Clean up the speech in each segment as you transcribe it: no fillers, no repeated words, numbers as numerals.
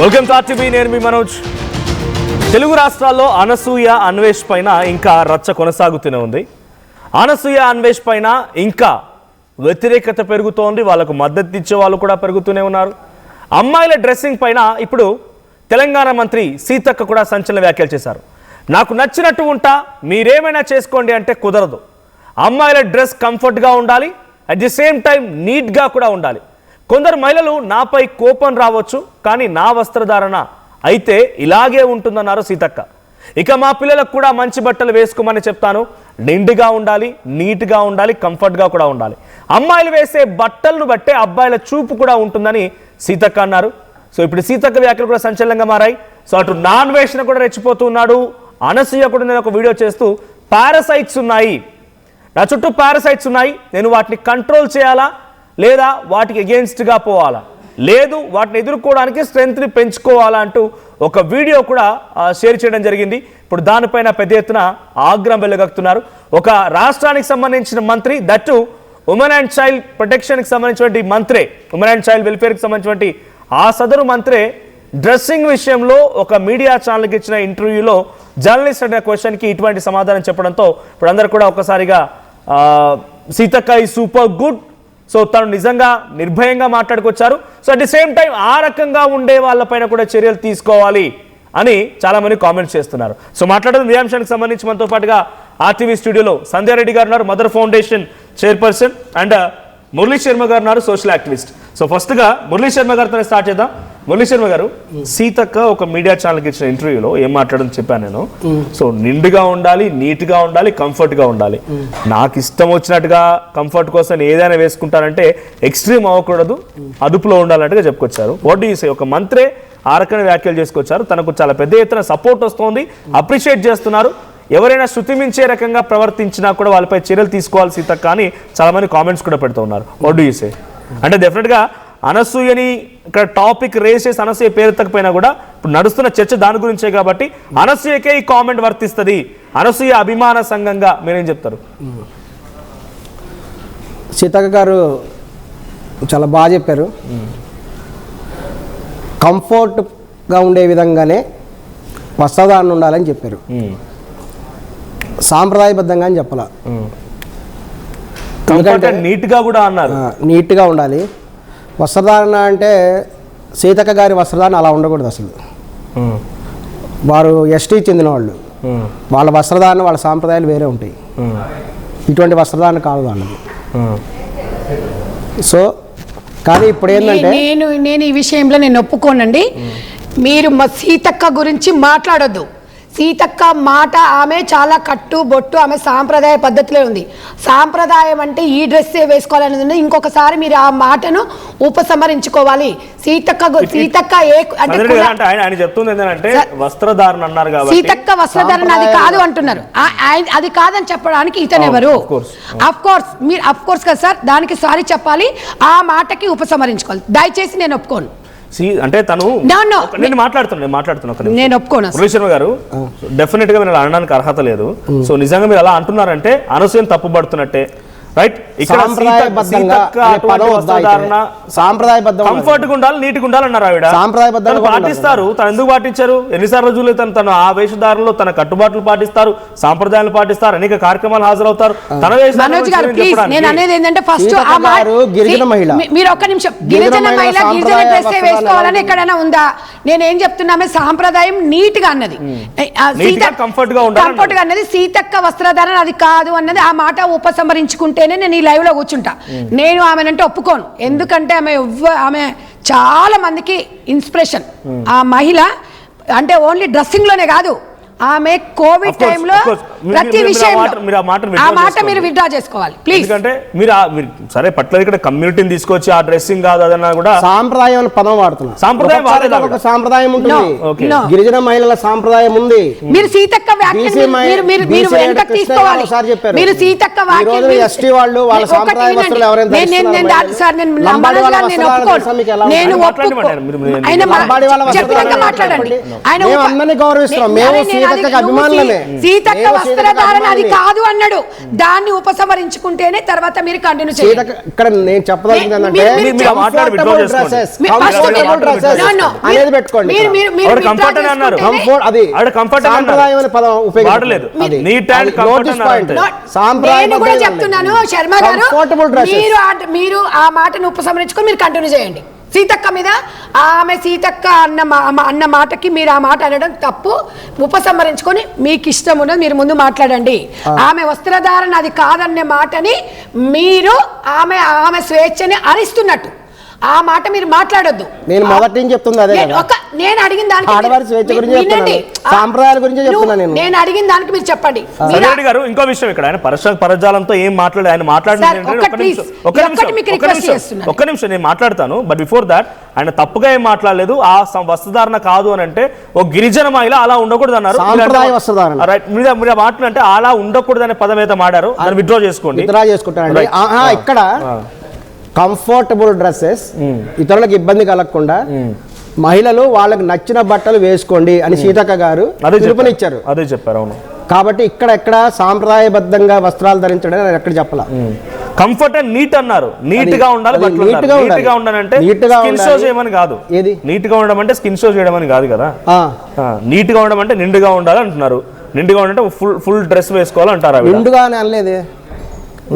Welcome to RTV. నేను మీ మనోజ్. తెలుగు రాష్ట్రాల్లో అనసూయ అన్వేష్ పైన ఇంకా రచ్చ కొనసాగుతూనే ఉంది. అనసూయ అన్వేష్ పైన ఇంకా వ్యతిరేకత పెరుగుతోంది. వాళ్ళకు మద్దతు ఇచ్చే వాళ్ళు కూడా పెరుగుతూనే ఉన్నారు. అమ్మాయిల డ్రెస్సింగ్ పైన ఇప్పుడు తెలంగాణ మంత్రి సీతక్క కూడా సంచలన వ్యాఖ్యలు చేశారు. నాకు నచ్చినట్టు ఉంటా, మీరేమైనా చేసుకోండి అంటే కుదరదు. అమ్మాయిల డ్రెస్ కంఫర్ట్గా ఉండాలి, అట్ ది సేమ్ టైం నీట్గా కూడా ఉండాలి. కొందరు మహిళలు నాపై కోపం రావచ్చు, కానీ నా వస్త్రధారణ అయితే ఇలాగే ఉంటుందన్నారు సీతక్క. ఇక మా పిల్లలకు కూడా మంచి బట్టలు వేసుకోమని చెప్తాను. నిండుగా ఉండాలి, నీట్గా ఉండాలి, కంఫర్ట్గా కూడా ఉండాలి. అమ్మాయిలు వేసే బట్టలను బట్టే అబ్బాయిల చూపు కూడా ఉంటుందని సీతక్క అన్నారు. సో ఇప్పుడు సీతక్క వ్యాఖ్యలు కూడా సంచలనంగా మారాయి. సో అటు నాన్ వేషన్ కూడా రెచ్చిపోతూ ఉన్నాడు. అనసూయ కూడా నేను ఒక వీడియో చేస్తూ పారాసైట్స్ ఉన్నాయి, నా చుట్టూ పారాసైట్స్ ఉన్నాయి, నేను వాటిని కంట్రోల్ చేయాలా లేదా వాటికి అగెయిన్స్ట్గా పోవాలా, లేదు వాటిని ఎదుర్కోవడానికి స్ట్రెంగ్త్ని పెంచుకోవాలా అంటూ ఒక వీడియో కూడా షేర్ చేయడం జరిగింది. ఇప్పుడు దానిపైన పెద్ద ఎత్తున ఆగ్రహం వెలుగక్కుతున్నారు. ఒక రాష్ట్రానికి సంబంధించిన మంత్రి, దట్టు ఉమెన్ అండ్ చైల్డ్ ప్రొటెక్షన్కి సంబంధించినటువంటి మంత్రే, ఉమెన్ అండ్ చైల్డ్ వెల్ఫేర్కి సంబంధించినటువంటి ఆ సదరు మంత్రే డ్రెస్సింగ్ విషయంలో ఒక మీడియా ఛానల్కి ఇచ్చిన ఇంటర్వ్యూలో జర్నలిస్ట్ అనే క్వశ్చన్కి ఇటువంటి సమాధానం చెప్పడంతో ఇప్పుడు అందరూ కూడా ఒక్కసారిగా సీతక్క ఈ సూపర్ గుడ్, సో తను నిజంగా నిర్భయంగా మాట్లాడుకొచ్చారు. So at the same time ఆ రకంగా ఉండే వాళ్ళపైన కూడా చర్యలు తీసుకోవాలి అని చాలా మంది కామెంట్స్ చేస్తున్నారు. సో మాట్లాడడం ఈ అంశానికి సంబంధించి మనతో పాటుగా ఆర్టీవీ స్టూడియోలో సంధ్యారెడ్డి గారు ఉన్నారు, mother foundation chairperson, and Murali Sharma గారు ఉన్నారు, సోషల్ యాక్టివిస్ట్. సో ఫస్ట్గా మురళీ శర్మ గారితో స్టార్ట్ చేద్దాం. మురళీ శర్మ గారు, సీతక్క ఒక మీడియా ఛానల్కి ఇచ్చిన ఇంటర్వ్యూలో ఏం మాట్లాడని చెప్పాను నేను. సో నిండుగా ఉండాలి, నీట్గా ఉండాలి, కంఫర్ట్గా ఉండాలి. నాకు ఇష్టం వచ్చినట్టుగా కంఫర్ట్ కోసం ఏదైనా వేసుకుంటానంటే ఎక్స్ట్రీమ్ అవ్వకూడదు, అదుపులో ఉండాలన్నట్టుగా చెప్పుకొచ్చారు. What do you say? ఒక మంత్రే ఆ రకమైన వ్యాఖ్యలు చేసుకొచ్చారు. తనకు చాలా పెద్ద ఎత్తున సపోర్ట్ వస్తుంది, అప్రిషియేట్ చేస్తున్నారు. ఎవరైనా శృతి మించే రకంగా ప్రవర్తించినా కూడా వాళ్ళపై చర్యలు తీసుకోవాలి సీతక్క అని చాలా మంది కామెంట్స్ కూడా పెడుతూ ఉన్నారు. What do you say? అంటే డెఫినెట్గా అనసూయని ఇక్కడ టాపిక్ రేస్ చేసి అనసూయ పేరెత్తకపోయినా కూడా ఇప్పుడు నడుస్తున్న చర్చ దాని గురించే కాబట్టి అనసూయకే ఈ కామెంట్ వర్తిస్తుంది. అనసూయ అభిమాన సంఘంగా మీరేం చెప్తారు? సీతక్క గారు చాలా బాగా చెప్పారు. కంఫర్ట్గా ఉండే విధంగానే వస్త్రధారణ ఉండాలని చెప్పారు. సాంప్రదాయబద్ధంగా అని చెప్పాల, నీట్గా కూడా అన్నారు. నీట్గా ఉండాలి వస్త్రధారణ అంటే. సీతక్క గారి వస్త్రధారణ అలా ఉండకూడదు అసలు. వారు ఎస్టీ చెందిన వాళ్ళు, వాళ్ళ వస్త్రధారణ వాళ్ళ సాంప్రదాయాలు వేరే ఉంటాయి. ఇటువంటి వస్త్రధారణ కాదు వాళ్ళది. సో కానీ ఇప్పుడు ఏంటంటే నేను ఈ విషయంలో నేను ఒప్పుకోనండి. మీరు మా సీతక్క గురించి మాట్లాడొద్దు. సీతక్క మాట ఆమె చాలా కట్టు బొట్టు, ఆమె సాంప్రదాయ పద్ధతిలో ఉంది. సాంప్రదాయం అంటే ఈ డ్రెస్సే వేసుకోవాలనేది. ఇంకొకసారి మీరు ఆ మాటను ఉపసంహరించుకోవాలి. సీతక్క ఆయన చెప్తుంది ఏంటంటే వస్త్రధారణ అన్నారు కాబట్టి సీతక్క వస్త్రధారణ అది కాదు అంటున్నారు. అది కాదని చెప్పడానికి ఇతను ఎవరు? అఫ్ కోర్స్ కదా సార్, దానికి సారీ చెప్పాలి, ఆ మాటకి ఉపసంహరించుకోవాలి. దయచేసి నేను ఒప్పుకోను. అంటే తను నేను మాట్లాడుతున్నా నేను ఒప్పుకోను. మురళీ శర్మ గారు, డెఫినెట్ గా మీరు అనడానికి అర్హత లేదు. సో నిజంగా మీరు అలా అంటున్నారంటే అనసూయను తప్పుపడుతున్నట్టే, రైట్? ఇక్కడ కంఫర్ట్ గా ఉండాలి, నీట్ గా ఉండాలి అన్నారు ఆవిడ. సాంప్రదాయబద్ధంగా పాటిస్తారు. తను ఎందుకు పాటించారు? ఎన్నిసార్లు రోజులు తను ఆ వేషధారణలో తన కట్టుబాట్లు పాటిస్తారు, సాంప్రదాయాలు పాటిస్తారు, అనేక కార్యక్రమాలు హాజరవుతారు. తన నేను అనేది ఏంటంటే ఫస్ట్ గిరిజన మహిళ, మీరు ఒక్క నిమిషం, గిరిజన మహిళ గిరిజన డ్రెస్ వేసుకోవాలని ఎక్కడైనా ఉందా? నేనేం చెప్తున్నామే, సాంప్రదాయం నీట్ గా అన్నది, కంఫర్ట్ గా అన్నది. సీతక్క వస్త్రధారణ అది కాదు అన్నది. ఆ మాట ఉపసంహరించుకుంటే నేను ఈ లైవ్ లో కూర్చుంటా. నేను ఆమెనంటే ఒప్పుకోను. ఎందుకంటే ఆమె చాలా మందికి ఇన్స్పిరేషన్. ఆ మహిళ అంటే ఓన్లీ డ్రెస్సింగ్ లోనే కాదు, ఆమె కోవిడ్ టైంలో ప్రతి విషయం ఆ మాట మీరు విత్డ్రా చేసుకోవాలి ప్లీజ్. ఎందుకంటే మీరు సరే పట్ల ఇక్కడ కమ్యూనిటీని తీసుకొచ్చి ఆ డ్రెస్సింగ్ కాదు అదన్నా కూడా సాంప్రదాయం పదం వాడుతున్నారు. సాంప్రదాయం ఉంటుంది, గిరిజన మహిళల సాంప్రదాయం ఉంది. మీరు సీతక్క తీసుకోవాలి. మీరు సీతక్క ఎస్టీ వాళ్ళు వాళ్ళ సాంప్రదాయ వస్త్రాలు ఎవరైనా మాట్లాడండి. మేము అందరినీ గౌరవిస్తున్నాం. మేము సీతక్కకి అభిమానులమే. సీతక్క నేను వస్త్రధారణ అది అభిమానిని. కాదు అన్నాడు. దాన్ని ఉపసంహరించుకుంటేనే తర్వాత మీరు కంటిన్యూ సీతక్క చేయండి. ఇక్కడ నేను చెప్పదలుచుకుంది ఏంటంటే మీరు మాట్లాడి withdraw చేసుకోండి. అనేది పెట్టుకోండి. ఆవిడ కంఫర్ట్ అని అన్నారు. కంఫర్ట్ అది ఆవిడ కంఫర్ట్ అని సాంప్రదాయం అనే పదం వాడలేదు. అది నీట్ అండ్ అది కంఫర్ట్ notice అన్నారు point. అంతే. సాంప్రదాయం నేను కూడా చెప్తున్నాను శర్మ గారు, కంఫర్టబుల్ డ్రెస్సెస్ మీరు ఆ మాటను ఉపసంహరించుకొని మీరు కంటిన్యూ చేయండి. సీతక్క మీద ఆమె సీతక్క అన్న మాటకి మీరు ఆ మాట అనడం తప్పు. ఉపసంహరించుకొని మీకు ఇష్టం ఉన్నది మీరు ముందు మాట్లాడండి. ఆమె వస్త్రధారణ అది కాదనే మాటని మీరు ఆమె స్వేచ్ఛని హరిస్తున్నట్టు ఆ మాట మీరు మాట్లాడొద్దు. నేను మొదటి నుంచి చెప్తుంది అదే కదా. నేను అడిగిన ఆడవారి దానికి స్వేచ్ఛ గురించి వినండి. చెప్తున్నాను. సాంప్రదాయాల గురించి చెప్తున్నా నేను అడిగిన దానికి మీరు చెప్పండి. సంజయ్ రెడ్డి గారు ఇంకో విషయం, ఇక్కడ ఆయన పరజాలంతో ఏం మాట్లాడారు, ఆయన మాట్లాడిన సార్, ఒక్కటి మీకు రిక్వెస్ట్ చేస్తున్నాను. ఒక్క నిమిషం నేను మాట్లాడతాను. బట్ బిఫోర్ దాట్ ఆయన తప్పుగా ఏం మాట్లాడలేదు. ఆ వస్త్రధారణ కాదు అని అంటే ఓ గిరిజన మహిళ అలా ఉండకూడదు అన్నారు. సాంప్రదాయ వస్త్రధారణ. రైట్, మీరు మాట్లాడు అంటే అలా ఉండకూడదు అనే పదం అయితే మాడారు. దాన్ని విత్డ్రా చేసుకోండి. విత్డ్రా చేసుకుంటారండి. ఇక్కడ కంఫర్టబుల్ డ్రెస్సెస్ ఇతరులకు ఇబ్బంది కలగకుండా మహిళలు వాళ్ళకి నచ్చిన బట్టలు వేసుకోండి అని సీతక్క గారు పిలుపునిచ్చారు. అదే చెప్పారు. అవును. కాబట్టి ఎక్కడ సాంప్రదాయబద్ధంగా వస్త్రాలు ధరించడం నేను ఎక్కడ చెప్పాల. కంఫర్ట్ అండ్ నీట్ అన్నారు. నీట్ గా ఉండాలి, నీట్ గా ఉండాలంటే స్కిన్ షో చేయమని కాదు. ఏది నీట్ గా ఉండడం అంటే స్కిన్ షో చేయడం అని కాదు కదా. నీట్ గా ఉండడం అంటే నిండుగా ఉండాలి అంటున్నారు. నిండుగా ఉండాలంటే ఫుల్ డ్రెస్ వేసుకోవాలంటారు. నిండుగా అని అనలేదే,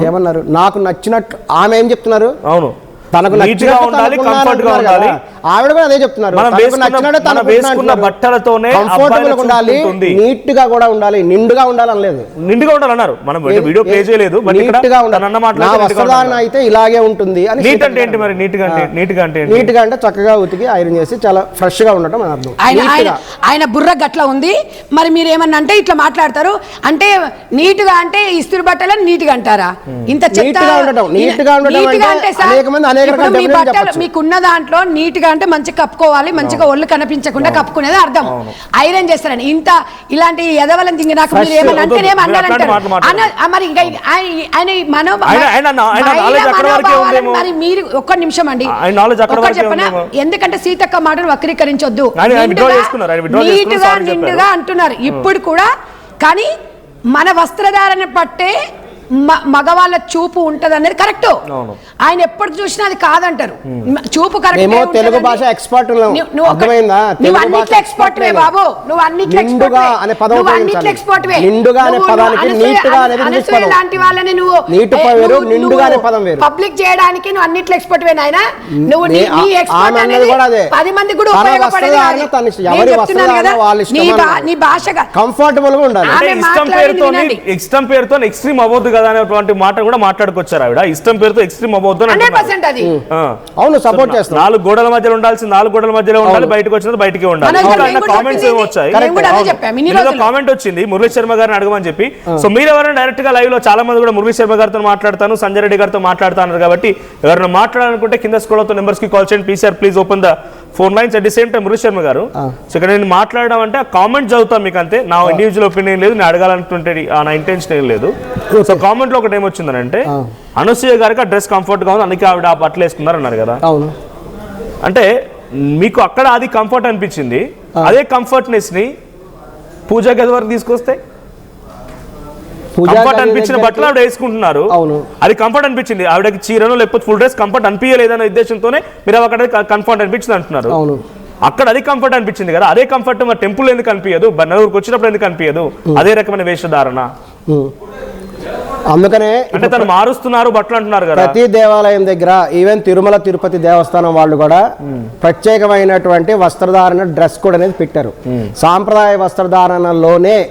ఏమన్నారు? నాకు నచ్చినట్టు ఆమె ఏం చెప్తున్నారు? అవును, తనకు నీట్గా ఉండాలి, కంఫర్ట్ గా ఉండాలి. ఆవిడ కూడా అదే చెప్తున్నారు. వేసుకున్న బట్టలతోనే కంఫర్టబుల్ ఉండాలి, నీట్ గా కూడా ఉండాలి, నిండుగా ఉండాలి అనలేదు. నిండుగా ఉండాలన్నారు. మనం వీడియో ప్లే చేయలేదు. నీట్ గా ఉండాలి, వస్త్రధారణ అయితే ఇలాగే ఉంటుంది అని. నీట్ అంటే ఏంటి మరి? నీట్ గా అంటే నీట్ గా అంటే చక్కగా ఉతికి ఐరన్ చేసి చాలా ఫ్రెష్ గా ఉండటం అని అర్థం. ఆయన బుర్ర గట్ల ఉంది. మరి మీరు ఏమన్నా అంటే ఇట్లా మాట్లాడతారు అంటే నీట్ గా అంటే ఇస్త్రీ బట్టలని నీట్ గా అంటారా? ఇంత మీకున్న దాంట్లో నీట్ గా అంటే మంచిగా కప్పుకోవాలి, మంచిగా ఒళ్ళు కనిపించకుండా కప్పుకునేది అర్థం. ఐరన్ చేస్తారని ఇంత ఇలాంటి ఎదవలని తింగి నాకు మీరు ఏమన్నా అంటే మరి మరి మీరు ఒక్క నిమిషం అండి చెప్పనా, ఎందుకంటే సీతక్క మాటను వక్రీకరించొద్దు. నీట్గా నిండుగా అంటున్నారు ఇప్పుడు కూడా, కానీ మన వస్త్రధారణ పట్టే మగవాళ్ళ చూపు ఉంటది అనేది కరెక్ట్. ఆయన ఎప్పుడు చూసినా అది కాదంటారు. చూపు కరెక్ట్. తెలుగు భాష ఎక్స్పర్ట్ ఎక్స్పర్ట్ వే బాబు, నువ్వు అన్నిట్లో లాంటి వాళ్ళని నువ్వు పబ్లిక్ చేయడానికి నువ్వు అన్నిట్లో ఎక్స్పర్ట్ వే నాయన. నువ్వు నీ ఎక్స్పర్ట్ అనేది 10 మంది కూడా ఉపయోగపడేది. నీ భాష కంఫర్టబుల్ గా ఉండాలి. ఇష్టం పేరుతో ఎక్స్ట్రీమ్ అవ్వద్దు కదా అనేటువంటి మాట కూడా మాట్లాడుకొచ్చారు ఆవిడ. ఇష్టం పేరుతో ఎక్స్ట్రీమ్ అవ్వద్దు. అవును, సపోర్ట్ చేస్తాను. 4 గోడల మధ్యలో ఉండాల్సింది 4 గోడల మధ్యలో ఉండాలి, బయటకు వచ్చినది బయటికి ఉండాలి. కామెంట్స్ ఏమో వచ్చాయి. కామెంట్ వచ్చింది మురళీ శర్మ గారిని అడగమని చెప్పి. సో మీరు ఎవరైనా డైరెక్ట్ గా లైవ్ లో చాలా మంది కూడా మురళీ శర్మ గారితో మాట్లాడతాను, సంజయ్ రెడ్డి గారితో మాట్లాడుతున్నారు కాబట్టి ఎవరైనా మాట్లాడాలనుకుంటే కింద స్క్రోల్ అవుతున్న నెంబర్స్ కి కాల్ చేయండి. Please sir, please open the phone lines. At the same time Murali Sharma గారు, సో ఇక్కడ నేను మాట్లాడడం అంటే కామెంట్ చదువుతాను మీకు అంతే. నా ఇండివిజువల్ ఒపీనియన్ లేదు, నేను అడగాలనుకుంటే నా ఇంటెన్షన్ ఏం లేదు. సో కామెంట్ లో ఒకటి ఏమొచ్చిందంటే అనసూయ గారికి ఆ డ్రెస్ కంఫర్ట్ గా ఉంది, అందుకే ఆవిడ ఆ బట్టలు వేసుకున్నారు అన్నారు కదా. అంటే మీకు అక్కడ అది కంఫర్ట్ అనిపించింది, అదే కంఫర్ట్నెస్ ని పూజా గది వరకు తీసుకొస్తే కంఫర్ట్ అనిపించిన బట్టలు ఆవిడ వేసుకుంటున్నారు. అది కంఫర్ట్ అనిపించింది ఆవిడకి, చీరను లేకపోతే ఫుల్ డ్రెస్ కంఫర్ట్ అనిపించలేదనే ఉద్దేశంతోనే మీరు అక్కడ కంఫర్ట్ అనిపించింది అంటున్నారు. అక్కడ అది కంఫర్ట్ అనిపించింది కదా, అదే కంఫర్ట్ మరి టెంపుల్ ఎందుకు అనిపించదు, నలుగురికి వచ్చినప్పుడు ఎందుకు అనిపించదు అదే రకమైన వేషధారణ? అందుకనే అంటే తను మారుస్తున్నారు బట్టలు అంటున్నారు కదా. ప్రతి దేవాలయం దగ్గర ఈవెన్ తిరుమల తిరుపతి దేవస్థానం వాళ్ళు కూడా ప్రత్యేకమైనటువంటి వస్త్రధారణ డ్రెస్ కోడ్ అనేది పెట్టారు. సాంప్రదాయ వస్త్రధారణలోనే